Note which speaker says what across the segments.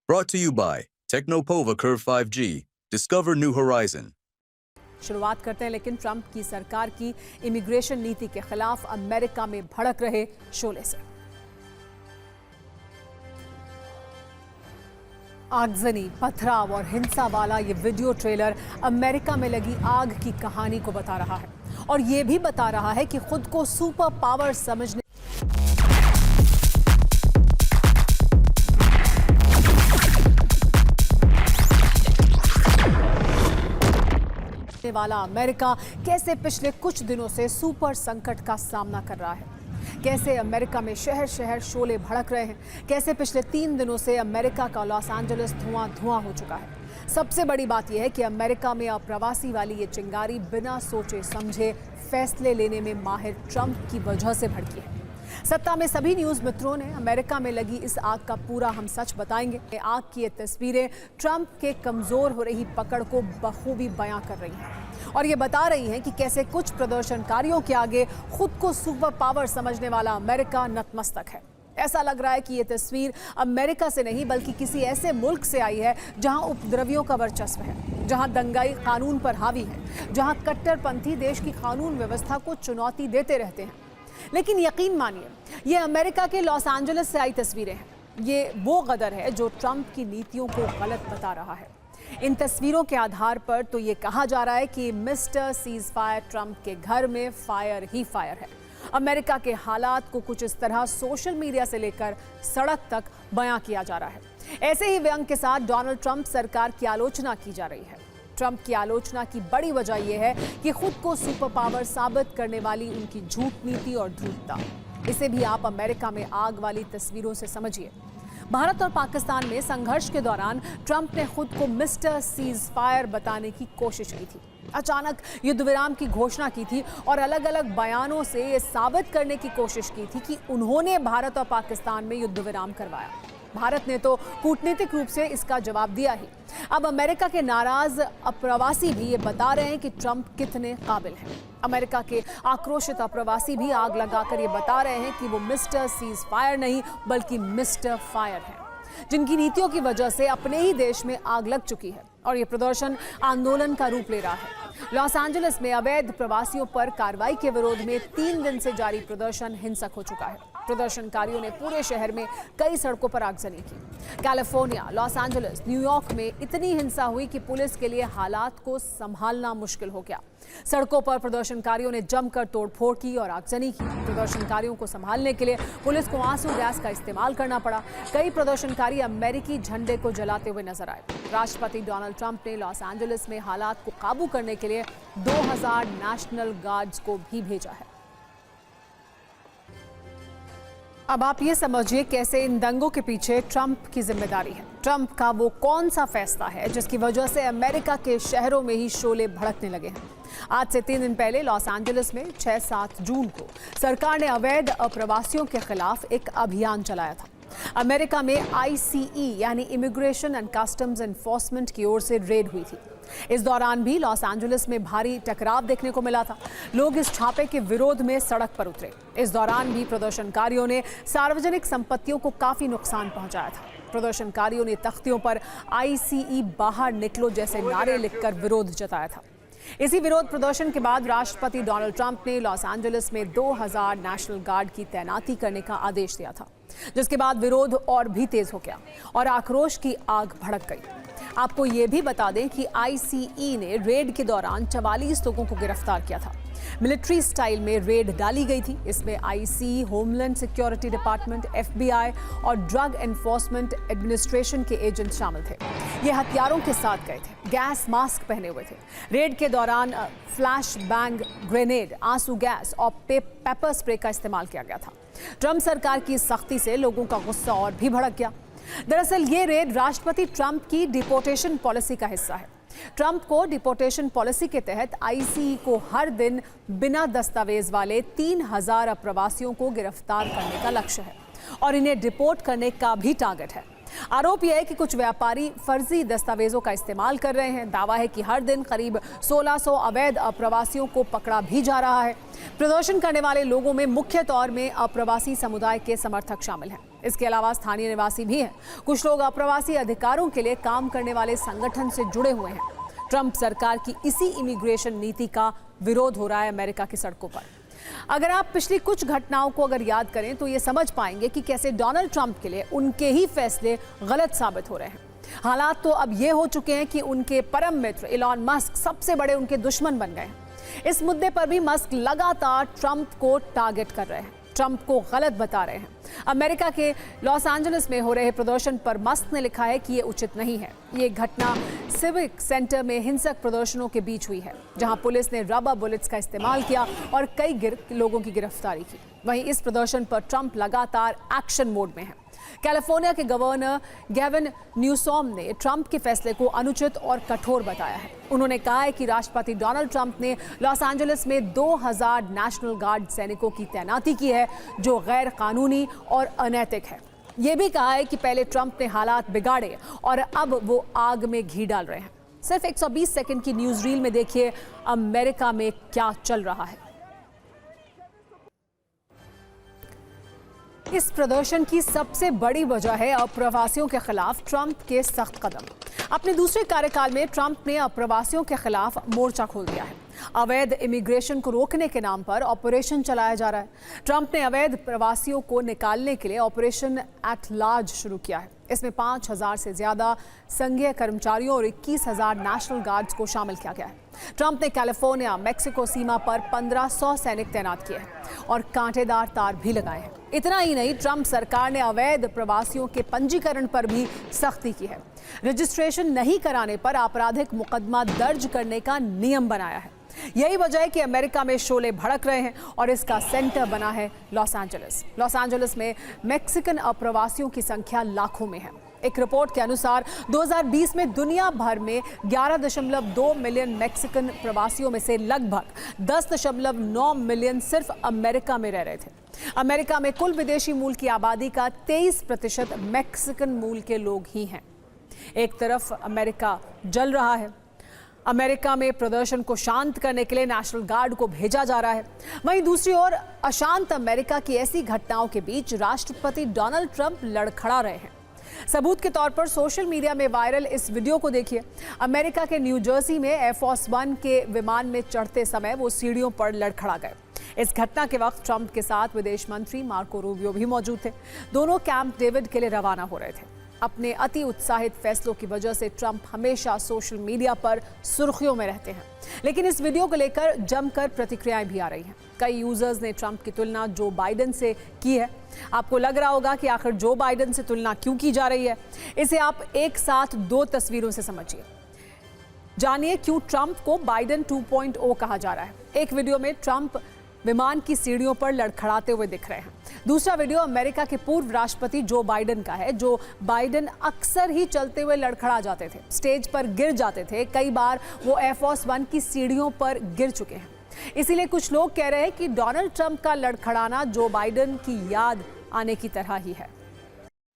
Speaker 1: Brought to you by Technopova Curve 5G. Discover new horizon.
Speaker 2: शुरुआत करते हैं, लेकिन ट्रंप की सरकार की इमिग्रेशन नीति के खिलाफ अमेरिका में भड़क रहे शोले से। आगजनी, पथराव और हिंसा वाला ये वीडियो ट्रेलर अमेरिका में लगी आग की कहानी को बता रहा है और ये भी बता रहा है कि खुद को सुपर पावर समझने वाला अमेरिका कैसे पिछले कुछ दिनों से सुपर संकट का सामना कर रहा है। कैसे अमेरिका में शहर शहर शोले भड़क रहे हैं। कैसे पिछले 3 दिनों से अमेरिका का लॉस एंजलिस धुआं धुआं हो चुका है। सबसे बड़ी बात यह है कि अमेरिका में अप्रवासी वाली ये चिंगारी बिना सोचे समझे फैसले लेने में माहिर ट्रंप की वजह से भड़की है। सत्ता में सभी न्यूज़ मित्रों ने अमेरिका में लगी इस आग का पूरा हम सच बताएंगे। आग की ये तस्वीरें ट्रंप के कमजोर हो रही पकड़ को बखूबी बयां कर रही हैं और ये बता रही हैं कि कैसे कुछ प्रदर्शनकारियों के आगे खुद को सुपर पावर समझने वाला अमेरिका नतमस्तक है। ऐसा लग रहा है कि ये तस्वीर अमेरिका से नहीं बल्कि किसी ऐसे मुल्क से आई है जहां उपद्रवियों का वर्चस्व है, जहां दंगाई कानून पर हावी है, जहां कट्टरपंथी देश की कानून व्यवस्था को चुनौती देते रहते हैं। लेकिन यकीन मानिए, ये अमेरिका के लॉस एंजलिस से आई तस्वीरें हैं। ये वो गदर है जो ट्रंप की नीतियों को गलत बता रहा है। इन तस्वीरों के आधार पर तो ये कहा जा रहा है कि मिस्टर सीज फायर ट्रंप के घर में फायर ही फायर है। अमेरिका के हालात को कुछ इस तरह सोशल मीडिया से लेकर सड़क तक बयां किया जा रहा है। ऐसे ही व्यंग के साथ डोनाल्ड ट्रंप सरकार की आलोचना की जा रही है। ट्रंप की आलोचना की बड़ी वजह यह है कि खुद को सुपर पावर साबित करने वाली उनकी झूठ नीति और धूर्तता। इसे भी आप अमेरिका में आग वाली तस्वीरों से समझिए। भारत और पाकिस्तान में संघर्ष के दौरान ट्रंप ने खुद को मिस्टर सीज फायर बताने की कोशिश की थी। अचानक युद्ध विराम की घोषणा की थी और अलग अलग बयानों से ये साबित करने की कोशिश की थी कि उन्होंने भारत और पाकिस्तान में युद्ध विराम करवाया। भारत ने तो कूटनीतिक रूप से इसका जवाब दिया ही। अब अमेरिका के नाराज अप्रवासी भी ये बता रहे हैं कि ट्रंप कितने काबिल हैं। अमेरिका के आक्रोशित अप्रवासी भी आग लगाकर ये बता रहे हैं कि वो मिस्टर सीज फायर नहीं बल्कि मिस्टर फायर हैं, जिनकी नीतियों की वजह से अपने ही देश में आग लग चुकी है और ये प्रदर्शन आंदोलन का रूप ले रहा है। लॉस एंजलिस में अवैध प्रवासियों पर कार्रवाई के विरोध में 3 दिन से जारी प्रदर्शन हिंसक हो चुका है। प्रदर्शनकारियों ने पूरे शहर में कई सड़कों पर आगजनी की। कैलिफोर्निया, लॉस एंजलिस, न्यूयॉर्क में इतनी हिंसा हुई कि पुलिस के लिए हालात को संभालना मुश्किल हो गया। सड़कों पर प्रदर्शनकारियों ने जमकर तोड़फोड़ की और आगजनी की। प्रदर्शनकारियों को संभालने के लिए पुलिस को आंसू गैस का इस्तेमाल करना पड़ा। कई प्रदर्शनकारी अमेरिकी झंडे को जलाते हुए नजर आए। राष्ट्रपति डोनाल्ड ट्रंप ने लॉस एंजलिस में हालात को काबू करने के लिए 2000 नेशनल गार्ड्स को भी भेजा है। अब आप ये समझिए कैसे इन दंगों के पीछे ट्रंप की जिम्मेदारी है। ट्रंप का वो कौन सा फैसला है जिसकी वजह से अमेरिका के शहरों में ही शोले भड़कने लगे हैं। आज से 3 दिन पहले लॉस एंजलिस में 6-7 जून को सरकार ने अवैध अप्रवासियों के खिलाफ एक अभियान चलाया था। अमेरिका में ICE यानी इमिग्रेशन एंड कस्टम्स एनफोर्समेंट की ओर से रेड हुई थी। इस दौरान भी लॉस एंजलिस में भारी टकराव देखने को मिला था। लोग इस छापे के विरोध में सड़क पर उतरे। इस दौरान भी प्रदर्शनकारियों ने सार्वजनिक संपत्तियों को काफी नुकसान पहुंचाया था। प्रदर्शनकारियों ने तख्तियों पर ICE बाहर निकलो जैसे नारे लिखकर विरोध जताया था। इसी विरोध प्रदर्शन के बाद राष्ट्रपति डोनाल्ड ट्रंप ने लॉस एंजलिस में 2000 नेशनल गार्ड की तैनाती करने का आदेश दिया था, जिसके बाद विरोध और भी तेज हो गया और आक्रोश की आग भड़क गई। आपको ये भी बता दें कि ICE ने रेड के दौरान 44 लोगों को गिरफ्तार किया था। मिलिट्री स्टाइल में रेड डाली गई थी। इसमें ICE, homeland security department, FBI और ड्रग एनफोर्समेंट एडमिनिस्ट्रेशन के एजेंट शामिल थे। ये हथियारों के साथ गए थे, गैस मास्क पहने हुए थे। रेड के दौरान फ्लैश बैंग ग्रेनेड, आंसू गैस और पेपर स्प्रे का इस्तेमाल किया गया था। ट्रंप सरकार की सख्ती से लोगों का गुस्सा और भी भड़क गया। दरअसल ये रेड राष्ट्रपति ट्रंप की डिपोर्टेशन पॉलिसी का हिस्सा है। ट्रंप को डिपोर्टेशन पॉलिसी के तहत ICE को हर दिन बिना दस्तावेज वाले 3000 अप्रवासियों को गिरफ्तार करने का लक्ष्य है और इन्हें डिपोर्ट करने का भी टारगेट है। आरोप यह है कि कुछ व्यापारी फर्जी दस्तावेजों का इस्तेमाल कर रहे हैं। दावा है कि हर दिन करीब 1600 अवैध अप्रवासियों को पकड़ा भी जा रहा है। प्रदर्शन करने वाले लोगों में मुख्य तौर में अप्रवासी समुदाय के समर्थक शामिल हैं। इसके अलावा स्थानीय निवासी भी हैं। कुछ लोग अप्रवासी अधिकारों के लिए काम करने वाले संगठन से जुड़े हुए हैं। ट्रंप सरकार की इसी इमिग्रेशन नीति का विरोध हो रहा है अमेरिका की सड़कों पर। अगर आप पिछली कुछ घटनाओं को अगर याद करें तो ये समझ पाएंगे कि कैसे डोनाल्ड ट्रंप के लिए उनके ही फैसले गलत साबित हो रहे हैं। हालात तो अब ये हो चुके हैं कि उनके परम मित्र इलॉन मस्क सबसे बड़े उनके दुश्मन बन गए हैं। इस मुद्दे पर भी मस्क लगातार ट्रंप को टारगेट कर रहे हैं, ट्रंप को गलत बता रहे हैं। अमेरिका के लॉस एंजलिस में हो रहे प्रदर्शन पर मस्क ने लिखा है कि ये उचित नहीं है। ये घटना सिविक सेंटर में हिंसक प्रदर्शनों के बीच हुई है, जहां पुलिस ने रबर बुलेट्स का इस्तेमाल किया और कई लोगों की गिरफ्तारी की। वहीं इस प्रदर्शन पर ट्रंप लगातार एक्शन मोड में है। कैलिफोर्निया के गवर्नर गेविन न्यूसॉम ने ट्रंप के फैसले को अनुचित और कठोर बताया है। उन्होंने कहा है कि राष्ट्रपति डोनाल्ड ट्रंप ने लॉस एंजलिस में 2000 नेशनल गार्ड सैनिकों की तैनाती की है, जो गैर कानूनी और अनैतिक है। ये भी कहा है कि पहले ट्रंप ने हालात बिगाड़े और अब वो आग में घी डाल रहे हैं। सिर्फ 120 सेकंड की न्यूज रील में देखिए अमेरिका में क्या चल रहा है। इस प्रदर्शन की सबसे बड़ी वजह है अप्रवासियों के खिलाफ ट्रंप के सख्त कदम। अपने दूसरे कार्यकाल में ट्रंप ने अप्रवासियों के खिलाफ मोर्चा खोल दिया है। अवैध इमिग्रेशन को रोकने के नाम पर ऑपरेशन चलाया जा रहा है। ट्रंप ने अवैध प्रवासियों को निकालने के लिए ऑपरेशन एट लार्ज शुरू किया है। इसमें 5000 से ज्यादा संघीय कर्मचारियों और 21,000 नेशनल गार्ड्स को शामिल किया गया है। ट्रंप ने कैलिफोर्निया मेक्सिको सीमा पर 1500 सैनिक तैनात किए हैं और कांटेदार तार भी लगाए हैं। इतना ही नहीं, ट्रंप सरकार ने अवैध प्रवासियों के पंजीकरण पर भी सख्ती की है। रजिस्ट्रेशन नहीं कराने पर आपराधिक मुकदमा दर्ज करने का नियम बनाया है। यही वजह है कि अमेरिका में शोले भड़क रहे हैं और इसका सेंटर बना है लॉस एंजलिस। लॉस एंजलिस में मैक्सिकन अप्रवासियों की संख्या लाखों में है। एक रिपोर्ट के अनुसार 2020 में दुनिया भर में 11.2 मिलियन मैक्सिकन प्रवासियों में से लगभग 10.9 मिलियन सिर्फ अमेरिका में रह रहे थे। अमेरिका में कुल विदेशी मूल की आबादी का 23% मैक्सिकन मूल के लोग ही हैं। एक तरफ अमेरिका जल रहा है, अमेरिका में प्रदर्शन को शांत करने के लिए नेशनल गार्ड को भेजा जा रहा है। वहीं दूसरी ओर अशांत अमेरिका की ऐसी घटनाओं के बीच राष्ट्रपति डोनाल्ड ट्रंप लड़खड़ा रहे हैं। सबूत के तौर पर सोशल मीडिया में वायरल इस वीडियो को देखिए। अमेरिका के न्यू जर्सी में एयरफोर्स 1 के विमान में चढ़ते समय वो सीढ़ियों पर लड़खड़ा गए। इस घटना के वक्त ट्रंप के साथ विदेश मंत्री मार्को रूबियो भी मौजूद थे। दोनों कैंप डेविड के लिए रवाना हो रहे थे। अपने अति उत्साहित फैसलों की वजह से ट्रंप हमेशा सोशल मीडिया पर सुर्खियों में रहते हैं, लेकिन इस वीडियो को लेकर जमकर प्रतिक्रियाएं भी आ रही हैं। कई यूजर्स ने ट्रंप की तुलना जो बाइडेन से की है। आपको लग रहा होगा कि आखिर जो बाइडेन से तुलना क्यों की जा रही है। इसे आप एक साथ 2 तस्वीरों से समझिए। जानिए क्यों ट्रंप को बाइडेन 2.0 कहा जा रहा है। एक वीडियो में ट्रंप विमान की सीढ़ियों पर लड़खड़ाते हुए दिख रहे हैं। दूसरा वीडियो अमेरिका के पूर्व राष्ट्रपति जो बाइडेन का है। जो बाइडेन अक्सर ही चलते हुए लड़खड़ा जाते थे, स्टेज पर गिर जाते थे। कई बार वो एयरफोर्स 1 की सीढ़ियों पर गिर चुके हैं। इसीलिए कुछ लोग कह रहे हैं कि डोनाल्ड ट्रंप का लड़खड़ाना जो बाइडेन की याद आने की तरह ही है।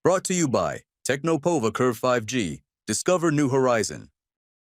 Speaker 1: Brought to you by Technopova Curve 5G. Discover new horizon.